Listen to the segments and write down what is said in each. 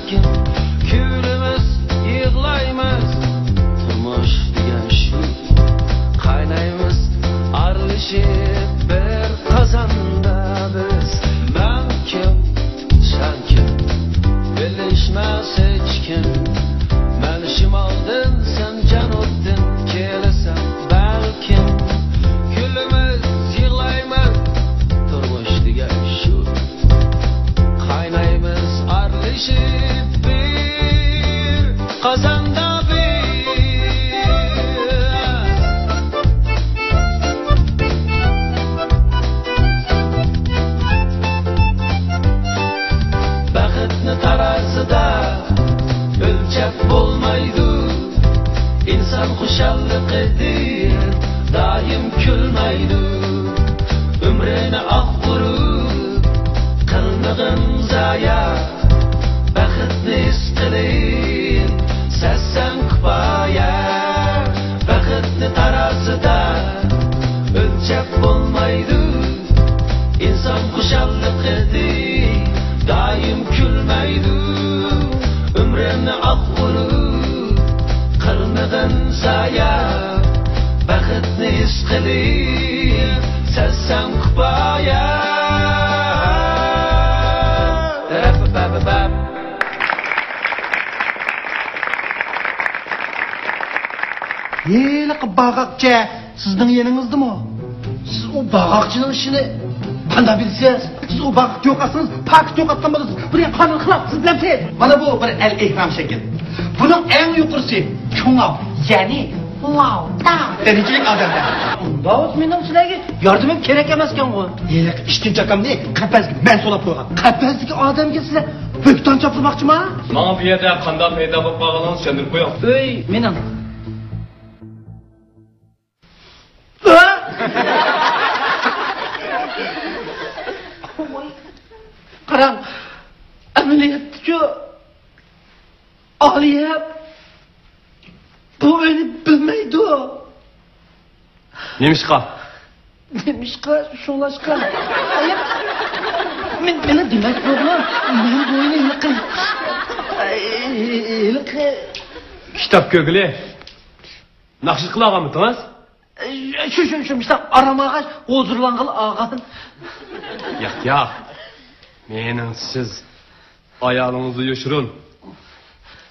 balkim kulimiz yig'laymiz turmush degan shu qaynaymiz aralashib bir qozonda biz men kim sen kim bilishmas hech kim men shimoldan sen janubdan kelasan balkim kulimiz yig'laymiz turmush degan shu qaynaymiz aralashib bir qozonda tarazida o'lchab bo'lmaydi inson xushalliqidir doim kulmaydi umrini oqurib qilmag'in zaya baxtni his qiling sassan kifoya baxtni tarazida o'lchab bo'lmaydi inson xushalliqidir daim kulmaydi umrimni oqurib qilmagan saya baxtni his qiling sassam kifoya Yeni bağakçı sizin yanınızda mı? Siz o bağakçının işini bana bilseniz, siz o bağakçı yokarsınız, paket yokatlamadınız. Buraya kanun kılap, siz bilemsiniz. Bana bu bir el ihram şekil. Bunun en yukarısı, çoğav, yani lavda denicilik adamlar. Onda olsun benim sizlerge yardımım gerek emezken o. Yelek işten çakam değil, kapezgi ben sola koygan. Kapezgi adam ki size böktan çapırmakçı mı? Bana bir yerde kandan peyda bulup bağlanın söndürüp koyalım. Öy, benim. Karan, ameliyatçı Aliye bu beni bilmeydi o. Neymiş ka? Demiş ki şulaşka. Ayıp. Beni demek oğlum. Ben bu oyunu ilk. Kitap kögülü. Nakşi kılağa mı tanız? Şu işte arama ağaç, huzurlanğılı ağan. Yak. Menin siz ayağınızı yoşurun.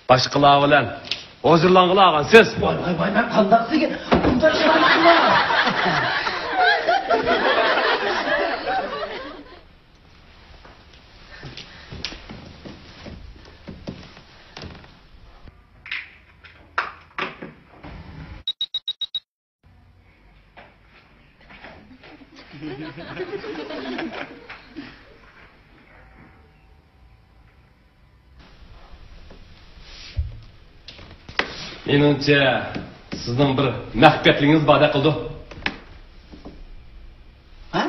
Başkılağı bilen huzurlanğılı ağan siz. Vay ben kandaksı ki. Bunda şansılar. Menimce sizin bir mahbetliğiniz bada kıldı. Ha?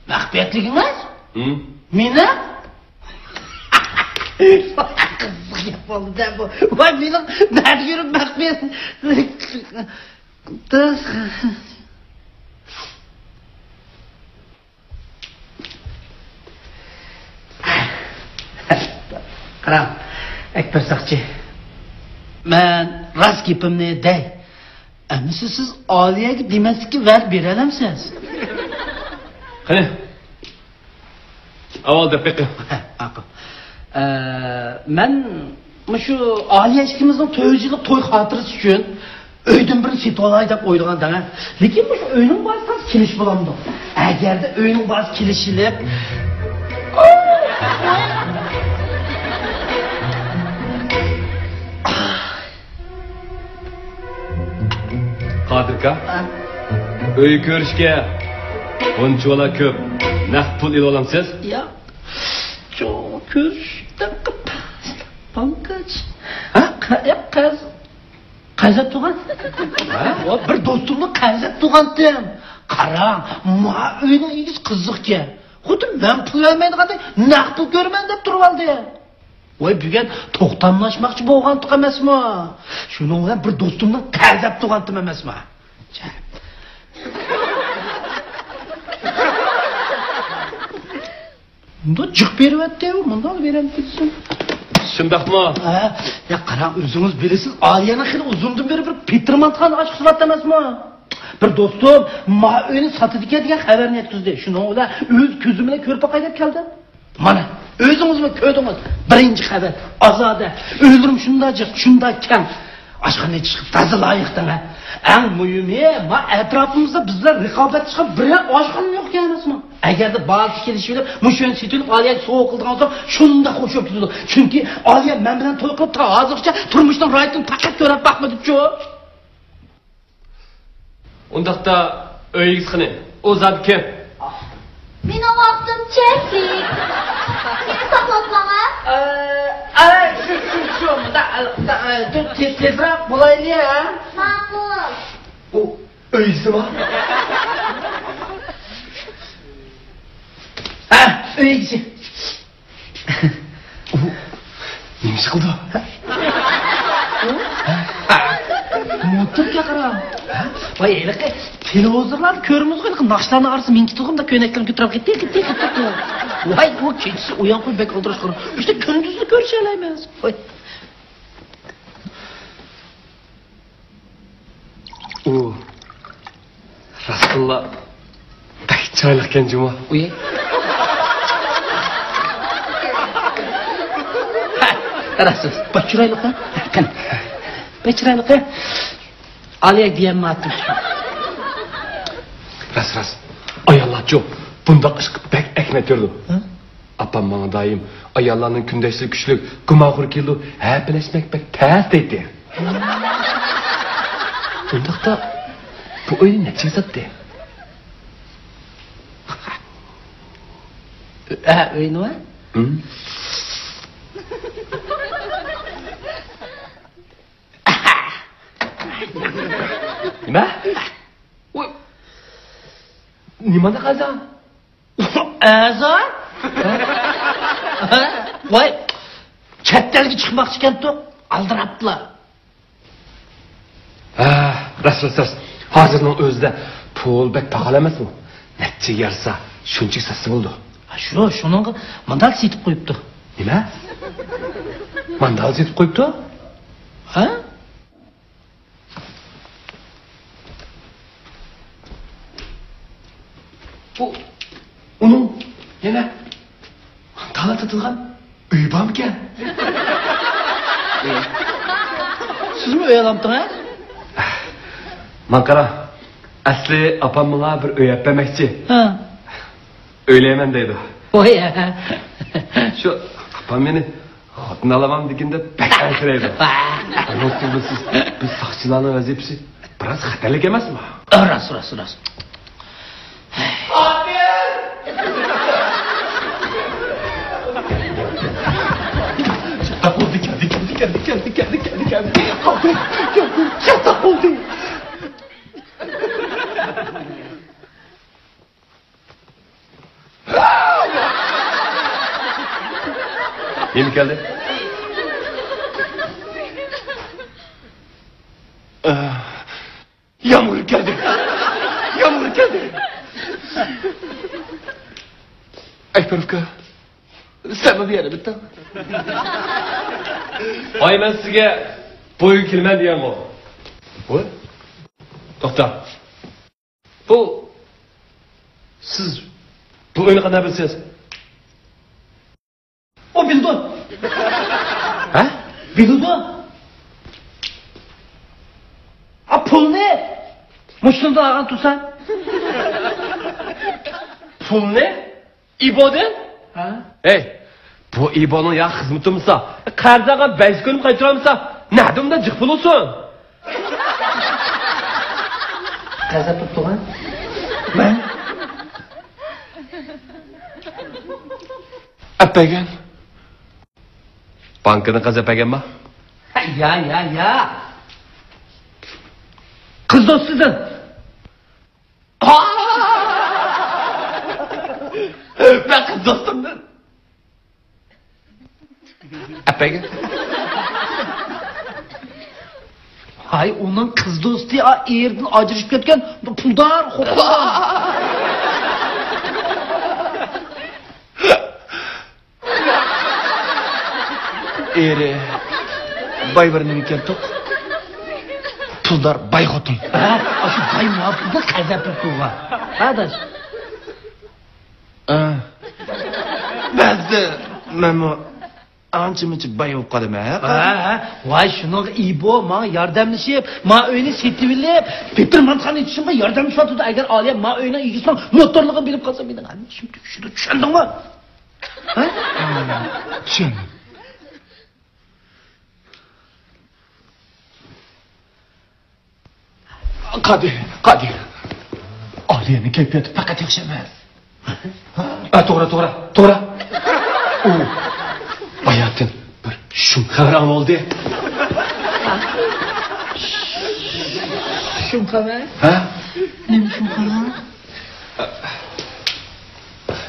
Mahbetliğiniz? Hı? Mine? Kızık yapalım da bu. Vay benim merdivenim mahbet. Dur. Karam, ekber sakçı. Ben rast gipimni dey. Emisi siz Aliye'ye demesiki ver birelemsiz. Hani? Avalda peki. Ben şu Aliye eşkimizin töyücülük toy hatırısı için öydün birini set olay dep oylagan da. Lekin bu öynün bazı kiliş bulamdı. Eğer de öynün bazı kilişilip Kadirka. Öy görüşke onçuvala köp naqd pul il olamsiz? Ya çok görüşten bankacı. Ha? Qaysat tuğan? Ha? O bir dostumni qaysat tuğandim. Qarang, ma uyning igiz qiziqcha. Xuddi men pul vermaydiganda naqd pul ko'rman deb turib oldi. Voy bugun to'xtamlashmoqchi bo'lgandik emasmi? Shuning bilan bir do'stimni qaysat tuğandim emasmi? Bunda jiq beryapti-yu, bunda berib ketsin. Şundaqmı? Ya qarang, o'zingiz bilasiz, Aliyani xili uzundan beri bir Petermantan aşk surat emasmi? Bir do'stim ma uyni sotadigan degan xabarni yetkazdi. Shuni ular o'z ko'zi bilan ko'rib qaydab keldi. Mana o'zingizmi ko'rdingiz? Birinchi xabar. Ozoda o'ldirim shunda jiq, shunda kam. Aşkına çıkıp taze layıktan ha. En mühimi ma etrafımızda bizler rekabet çıkıp bir aşkın yok yani mi? Eğer de bazı gelişmeler müşün sütülüp Aliye soğuk kıldıktan sonra şunu da koşup gidiyordu. Çünkü Aliye ben bilen toy kılıp ta azıcıkça turmuştan raytın paket görüp bakmadık çoğu. Ondaqda öyigiz qani. O zat kim? Meni vaqtim cheklik. Meni saqlasana. Şu tezrak bulaylı ya. Ma'qul. O öyisi var. Ha, öyisi. Nima qildi? Motorga qara. Voy, enaqa televizorlarni ko'rimiz qo'ydik, naqshlarni qarasa men kitog'imda ko'ynaklarni ko'tarib ketdi. Voy, bu kechasi uyan qo'yib bek o'ldirish qara. İşte kunduzni ko'risha olmaymiz. Voy. O Rasulullah pek çaylıkken cuma. Uy. Rasul, bachiraylik ha. Qani. Bachiraylik ha. Aliye diyen matım. Ras. Ayallah çok. Bunda ışkı pek ekmet yordu. Apam bana daim ayallarının gündeşlik güçlük, gümahur kildu, hepleşmek pek ters dedi. Bundakta bu oyun ne çıksattı? Oyunu var? Hı? Nima? Oy. Nimada qazan? Azan? Voy. Chetlarga chiqmoqchi ekan-ku, aldiraptilar. Ras. Hozirning o'zida pul bek paxal emasmi? Necha yarsa, shuncha sasi bo'ldi. Shuning mandal setib qo'yibdi. Nima? Mandal setib qo'yibdi? Ha? Bu onun yana talat atılgan uy bormikan? Sizmi o'ylamdingiz? Manqara, asli opam menga bir uy yapmoqchi. Ha. O'ylayman deydi. Voy. Shu opam meni xotin olaman deganda pek ansiraydi. Siz biz soqchilarning vazifasi biroz xatarlik emasmi? Ras. Geldi. Çatak oldu. Kim geldi? Yağmur geldi. Ayperovka. Sen mi bir yere bitti? Ay ben sizge boyu kilmen diyen o. Bu? Doktor. Siz bu oyunu kadar bilsiniz. O bildi. Ha? Bildi. A pul ne? Muştunda ağan tutsan. Pul ne? İbode? Ha? Hey, bu İbo'nun ya hizmetimizse, karzaga 5 gün kaytıramızsa, nereden de cık pul olsun? Kaza tuttu ha? Ben? Öpegen. Bankını kaz öpegen mi? Ya. Kız dostsuydun. Ben kız dostumdum. Öpegen. Hay onun kız dostu ya erden ajrashib ketgan puldar xo'plar. eri bay birinin ekan to'q. Puldar bay xotin. Ha, shu bay muhofizda qazab turibdi. Ha, do'st. Ba'zi men ancha-muncha bay bo'lib qoldim, Ha, voy shuni ibo menga yordamlashib, men uyni setilib, Petermanxon etishimga yordamlashyapti. Agar Oliya men uyni egisam, motorligini bilib qolsa, meni shuni tushundingmi? Ha? Tushundim. Qodir. Oliyaning kayfiyati faqat yaxshi emas. To'g'ri. U bayatın bir şum xabar oldu. Şum xabar? Ha? Nima şum xabar?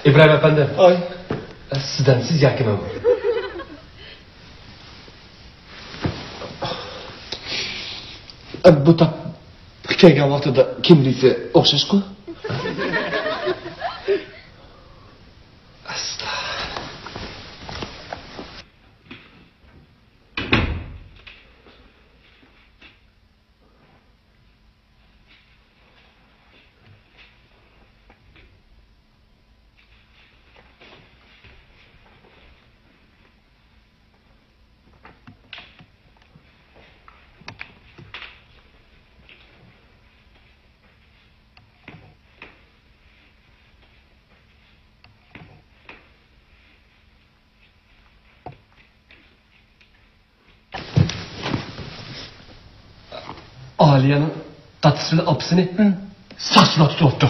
İbrahim efendi. Ay. Sizden siz yakın olun. Bu tap kelgan vaqtida kimlisi o'xshash-ku? Aliye'nin tatlısı apısını saçına tuttu.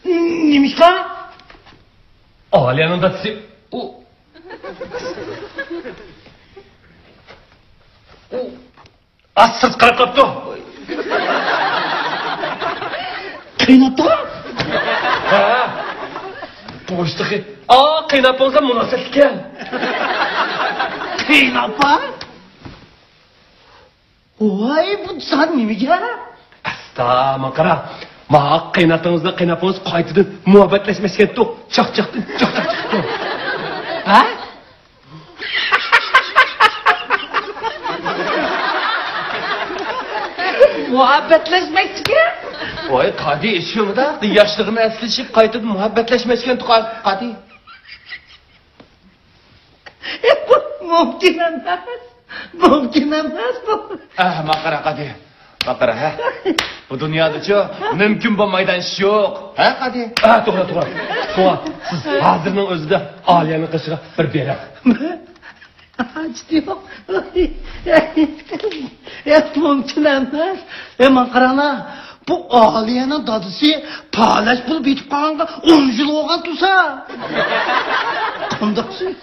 Neymiş lan? Aliye'nin tatlısı o az sırt karıp kaptı. Kıynattı mı? Ha. Boştaki. Kıynap olsa münasebet gel. Kıynapa? Vay bu sen neymiş ya? Asta makara. Ma kıynatınızda kıynapınız kaytıdın muhabbetleşmesi yok. Çak. Ha? Muhabbetleşmek ki? Vay Kadi işiyor da yaşlığını esleşip kaytıdın muhabbetleşmesi Kadi. Bu mümkün olmaz bu. Makara Kadi. Makara ha. Bu dünyada çok mümkün bulmaydan iş yok. Ha Kadi? Doğru. Siz hazırının özünde Aliye'nin kışığa bir berek. Ciddi yok. Mümkün olmaz. Makarana bu Aliye'nin dadısı palaş bulup bitip kalanға 10 yıl oğaz dursa. Kandaqsın?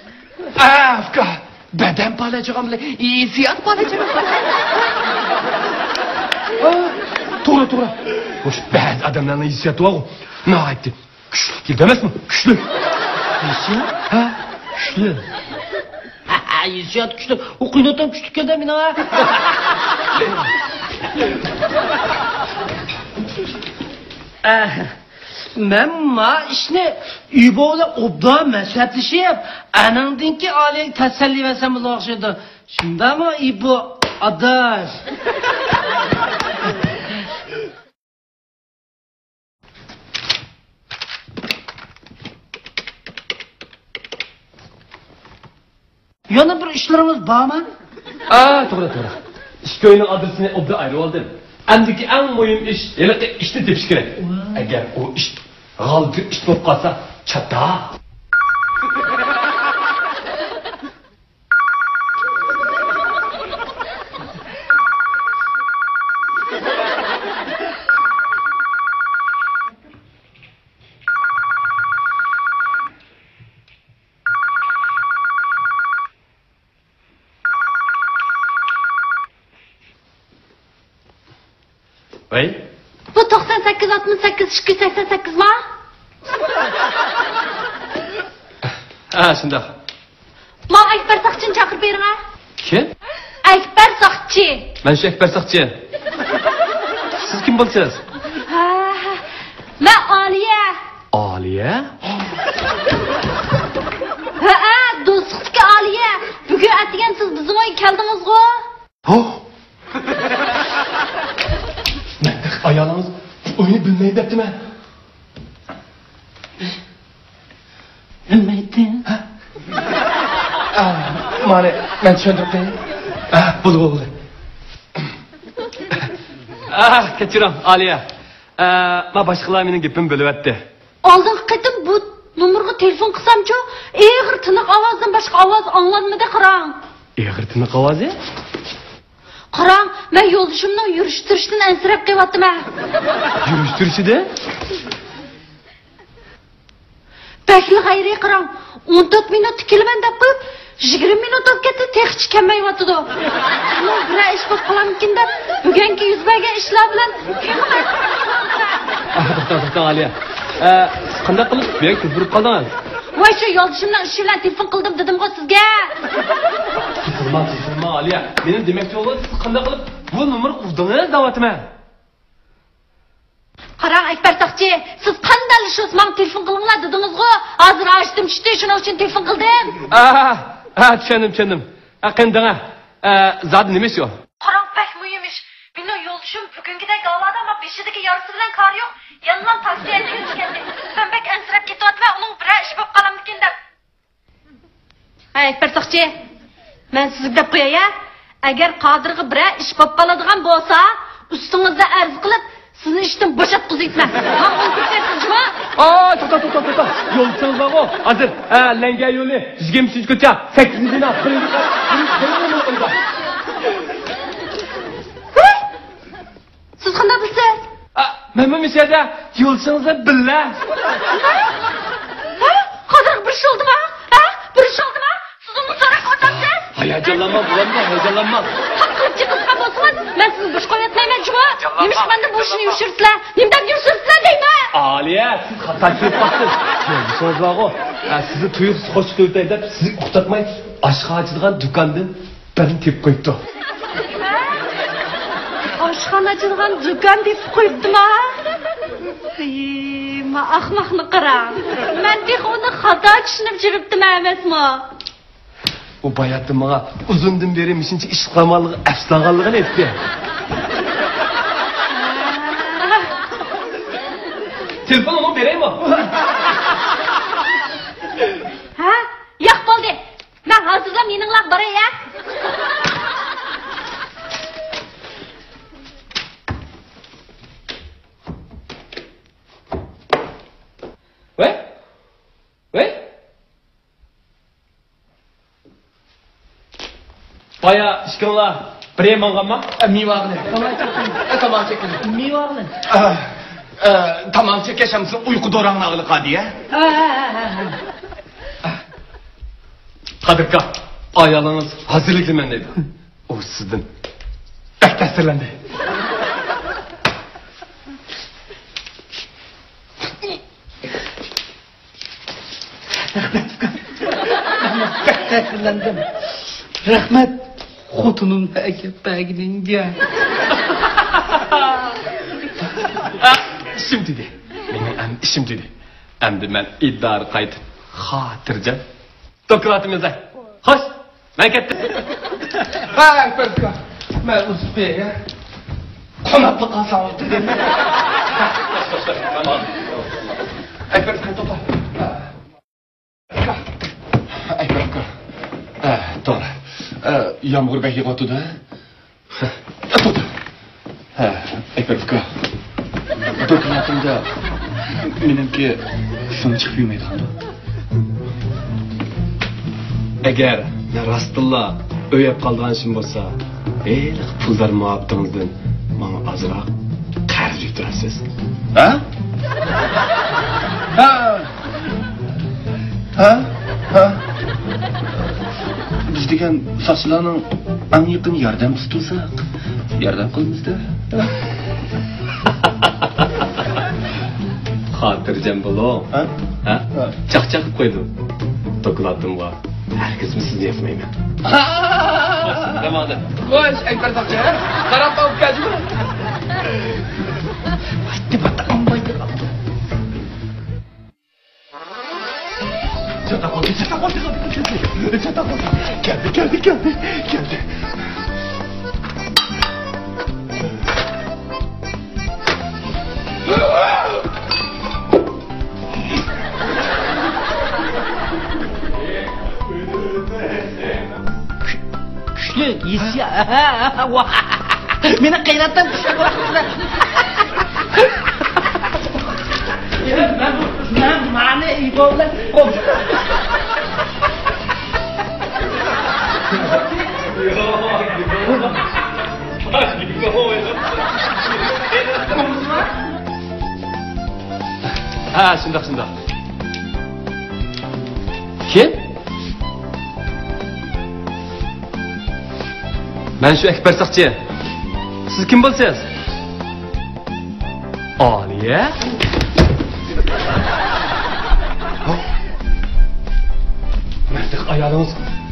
Afka. Beden palacağım bile. İyisiyat palacağım. Doğru. Hoş bazı adamların hissiyatı var o. Ne etti? Güçlü değil demez mi? Güçlü. Hissiyat? Ha? Güçlü. Hissiyat güçlü. O kıynotan güçlü geldi mi ha? Ben ma işini İbo'yla obda mesafleşip anandinki Aliye'yi teselli versem bulaşıyordu. Şimdi ama İbo adaş. Yana bir işlerimiz var mı? Doğru. İş köyünün adresini obda ayrı aldım. Andaki en mühim iş, işte tepiş gerek. Eğer o iş galgı iş bulup kalsa çata. Vay? Bu 98, 68, 88 var. Şundak. Ma Ekber Sakçı'nı çakır verin ha. Kim? Ekber Sakçı. Ben şu Ekber Sakçı. Siz kim bulsanız? Ben Aliye. Aliye? Ha, do'stlikka Aliya. Bugun atigan siz bizning uyga keldingiz-ku. Oh. Ayağınız oyunu bilmeyin deptimi. Bilmeydi. Mane, ben tushuntirib qo'yay. Bo'ldi. Kechirim, Aliya. Men boshqalar mening gapim bo'lyapti. Oldingi qitim bu nomerga telefon qilsam-chu, eg'ir tiniq ovozdan boshqa ovoz anglanmadi, qarang. Eg'ir tiniq ovozi? Qarang, men yo'ldoshimning yurish-turishdan ansirab qelyapman. Yurish-turishida? Bakli g'ayri qarang, 14 minut tikilman deb qo'yib, 20 minut o'tib ketdi, texnik kelmayapti. Men bir ish qilib qolamkin deb, bugungi yuz bergan ishlar bilan To'xta, Aliya. Qanday qilib bu yerga kirib qoldingiz? voy shu yo'ldoshimning ishi bilan telefon qildim dedim-ku sizga. Turma, Aliya. Mening demoqchi bo'lganim siz qanday qilib bu nomer uzdingiz deyapman. Qarang Akbar Taqchi, siz qanday ishsiz men telefon qilinglar dedingiz-ku. Hozir ochdim tushdi, shuning uchun telefon qildim. Tushundim. Qanday? Zad nima shu? Qarang pek muhim ish. Mening yo'ldoshim bugungidek avlada ama beshidagi yarısı bilan kar yo'q. Yanılan taksiyada yurishgandi. Ben bek ansirab ketyapman, uning bir ish bo'lib qolamdikin deb. Hey Akbar Taqchi, men sizga deb qo'yay-a. Agar Qodirga bir ish bo'lib qoladigan bo'lsa, ustingizda arz qilib sizni ishdan bo'shatqizayman. Men uni kutayapsizmi? To'xta. Yo'lchingiz bormi? Hozir Langa yo'li 23-gacha 8-ni Siz qanday bilsiz? Men bu misada yo'lchingizni billa. Qodir bir ish oldimi? Bir ish oldimi? Siz uni so'rab o'tasiz? Hayajonlanma, hayajonlanma. Qilib chiqib bo'lsangiz, men sizni bosh qo'yatmayman, juma. Nimish menda bu ishni yushirsizlar? Nimdan yushirsizlar deyman? Aliya, siz xato qilib qo'ydingiz. Yo'lchingiz bormi? Sizni tuyuqsiz qo'shib o'tay deb sizni uxtatmay oshxona ochadigan do'kondan birini tepib qo'yibdi. Oshxona ochadigan do'kon deb qo'yibdimi? Men ahmoqni qarang. Men uni xato tushunib yuribdim emasmi? U bayatda menga uzundan beri mishincha ish qilganligi afslanganligini aytdi. Telefonimni beraymi? Yo'q bo'ldi. Men hozirdan meninglar boray-ya. Voy? Baya ishkonlar Bremenganmi? Mevag'ni. Tamam chekildi. Mevag'ni. Tamam chekashamsiz uyqu do'rangni ag'li qadiya. Qadirka, ayolınız hazırlıklı men dedi. O sizden pek tasirlendi. Tasirlendim. Rahmet. Xotunum pəgininga. İşim dedi. Benim işim dedi. Endi men iddiarı qaytib xotirjam dokladimizda. Xo'sh, men ketdim. Akbarka. Men Uzbek. Qonaqli qolsam dedim. Tamam. Akbarka to'xta. Akbarka. To'g'ri. Yomg'ir bek yig'otdi-da. To'xta. Akbarka. Dokladimda menimki so'ng chiqib yurmaydi-ku. Agar rastilla o'yab qolgan ishim bo'lsa, pullar muhabbatingizdan menga ozroq qarz yuborasiz. Ha? Biz degan sochlarning eng yaqin yordamchisi tursak, yordam qilmizda. Xotirjam bo'ling. Ha? Chaqchaqib qo'ydim. Dokladim bor. Herkesmi sizni yapmayman. Tamam. Xo'sh, Akbar Taqchi, qarab olib kelingmi? Hadi bakalım. Çatak oldu. Geldi. Güçlü, iyisi ya. Beni kıynattın kuşak vaktiyle. Ben mani İbo'yla komşu. Ha, shundoq. Kim? Ben şu Ekber Sakçı. Siz kim bo'lsangiz? Aliye? Mertlik ayağınız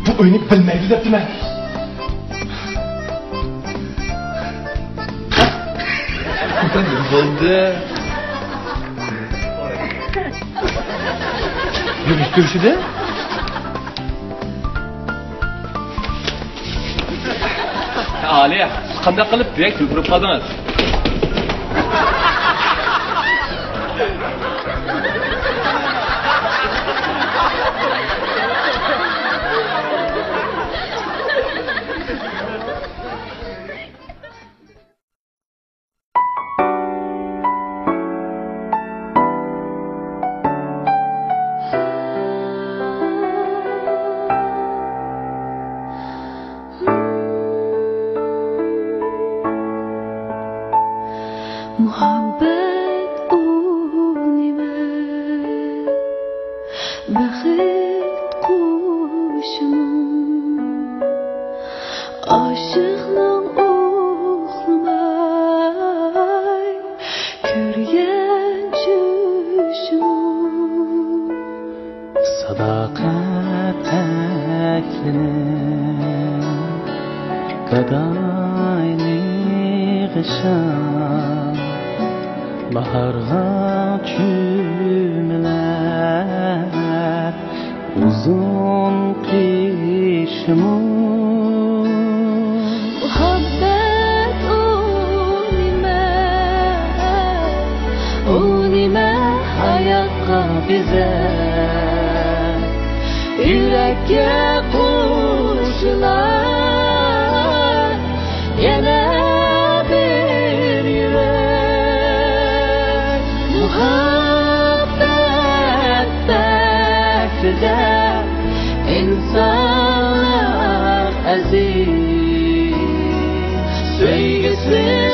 bu oyunu bilmeydi depti mi? Bo'ldi. Yurishtirishdi? Aliye, siz qanday qilib direkt yugurib qoldingiz? Muhabbet unime Baxit kuşum Aşıqның uxlamay Körgen çüşüm Sadaqat tekline Gadayni gışam Baharga çümler Uzun kışımı Muhabbet unime hayatqa bize Yürekке kuşlar Yana bir yürek Muhabbet beklide İnsanlar aziz Söygesi